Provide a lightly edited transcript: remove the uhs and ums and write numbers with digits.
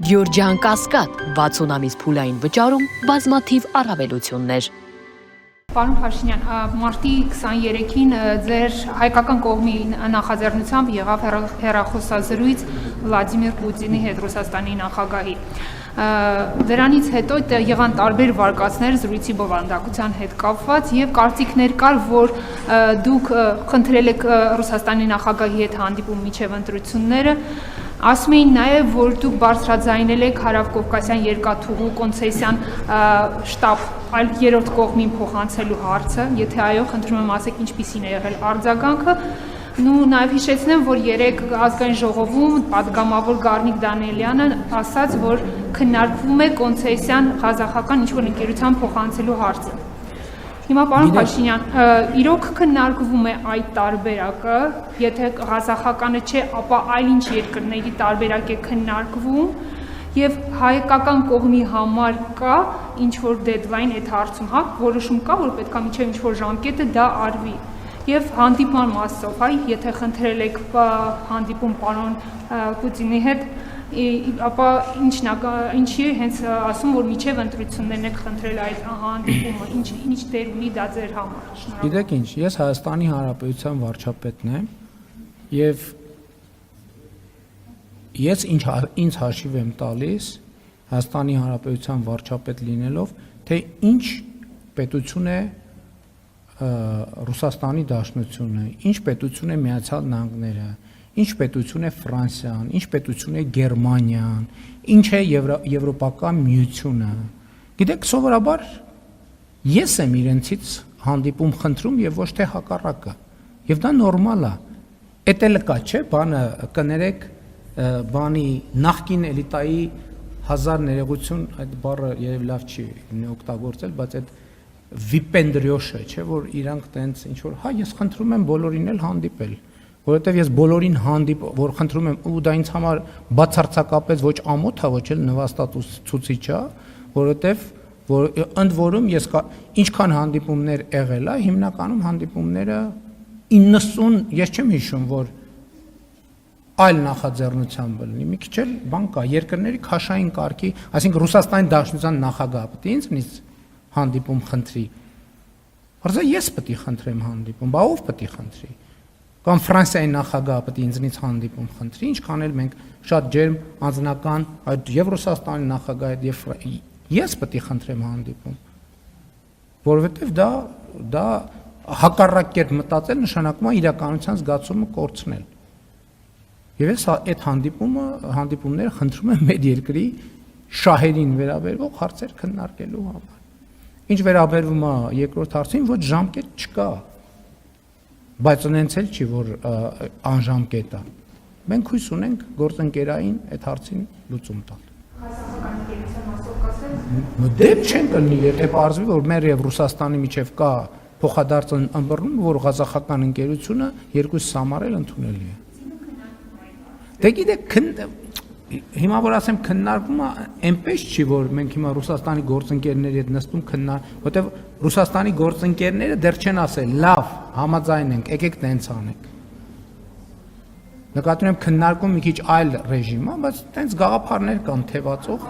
Գյորջյան Կասկադ 60 ամիս փուլային վճարում բազմաթիվ առավելություններ։ Պարոն Փաշինյան, մարտի 23-ին ձեր հայկական կողմի նախաձեռնությամբ եղավ հեռախոսազրույց Վլադիմիր Պուտինի հետ, Ռուսաստանի նախագահի։ Դրանից հետո եղան տարբեր վարկածներ զրույցի բովանդակության հետ կապված եւ կարծիքներ կար, որ դուք խնդրել եք Ռուսաստանի նախագահի հետ հանդիպում միջև ընտրությունները, ասում էին նաեւ, որ դուք բարձրաձայնել եք Հարավկովկասյան երկաթուղու կոնցեսիան շտաբ այլ երրորդ կողմին փոխանցելու հարցը, եթե այո, խնդրում եմ ասեք ինչպիսին է եղել արձագանքը։ Նաև հիշեցնեմ, որ երեք ազգային ժողովում պատգամավոր Գառնիկ Դանիելյանը ասաց, որ քննարկվում է կոնցեսիան ղազախական ինչ-որ ընկերության փոխանցելու հարցը։ Հիմա պարոն Փաշինյան, իրոք քննարկվում է այդ տարբերակը, եթե ղազախականը չէ, ապա այլ ինչ երկրների տարբերակ է քննարկվում եւ հայկական կողմի համար կա ինչ-որ դեդլայն այդ հարցում, հա, որոշում կա, որ պետք է միջև ինչ-որ ժամկետը դա արվի։ Եվ հանդիպման մասով, այ եթե խնդրել եք հանդիպում պարոն Պուտինի հետ, ապա ինչի հենց ասում, որ միջև ընտրություններն եք խնդրել այդ հանդիպումը, ինչ դեր ունի դա ձեր համար։ Գիտեք ինչ, ես Հայաստանի Հանրապետության վարչապետն եմ եւ ես ինձ հաշիվ եմ տալիս Հայաստանի Հանրապետության վարչապետ լինելով, թե ինչ պետություն է Ռուսաստանի Դաշնությունը, ինչ պետություն է Միացյալ Նահանգները, ինչ պետություն է Ֆրանսիան, ինչ պետություն է Գերմանիան, ինչ է Եվրոպական միությունը։ Գիտեք, սովորաբար ես եմ իրենցից հանդիպում խնդրում եւ ոչ թե հակառակը։ Եվ դա նորմալ է։ Էդ էլ կա, չէ՞, բանը կներեք բանի նախկին էլիտայի հազար ներողություն, այդ բառը երևի լավ չի օգտագործել, բայց այդ վիպենդրյոշը, չէ, որ իրանք տենց ինչ որ, հա, ես խնդրում եմ բոլորին էլ հանդիպել, որովհետև ես բոլորին որ խնդրում եմ, ու դա ինձ համար բացարձակապես ոչ ամոթ է, ոչ էլ նվաստացուցիչ է, որովհետև որ ընդ որում ես ինչքան հանդիպումներ եղել է, հիմնականում հանդիպումները 90, ես չեմ հիշում, որ այլ նախաձեռնությամբ լինի, մի քիչ էլ բան կա, երկրների քաշային կարգի, այսինքն Ռուսաստանի Դաշնության նախագահը պետք է ինձնից հանդիպում խնդրի։ Որտե ես պետք է խնդրեմ հանդիպում, բա ով պետք է խնդրի։ Կամ Ֆրանսիայի նախագահը պետք է ինձնից հանդիպում խնդրի, ինչքան էլ մենք շատ ջերմ անձնական այդ եւ Ռուսաստանի նախագահը եւ ես պետք է խնդրեմ հանդիպում։ Որովհետեւ դա հակառակ կերպ մտածել նշանակում է իրականության զգացումը կորցնել։ Եվ ես այդ հանդիպումները խնդրում եմ մեր երկրի շահերին վերաբերող հարցեր քննարկելու համար։ Ինչ վերաբերվում է երկրորդ հարցին, ոչ ժամկետ չկա, բայց նենց էլ չի, որ անժամկետ է։ Մենք հույս ունենք գործընկերային այդ հարցին լուծում տալ։ Հայաստանական ընկերության մասով կասել։ Դեպ չեն կլինի, եթե պարզվի, որ մեր եւ Ռուսաստանի միջև կա փոխադարձ ըմբռնում, որ ղազախական ընկերությունը երկուս համարել ընդունելի է։ Դե գիտեք, հիմա որ ասեմ քննարկումը այնպես չի, որ մենք հիմա Ռուսաստանի գործընկերների հետ նստում որտեվ Ռուսաստանի գործընկերները դեռ չեն ասել, լավ, համաձայն ենք, եկեք տենց անենք։ Նկատի ունեմ քննարկում մի քիչ այլ ռեժիմ է, բայց տենց գաղափարներ կան թևածող։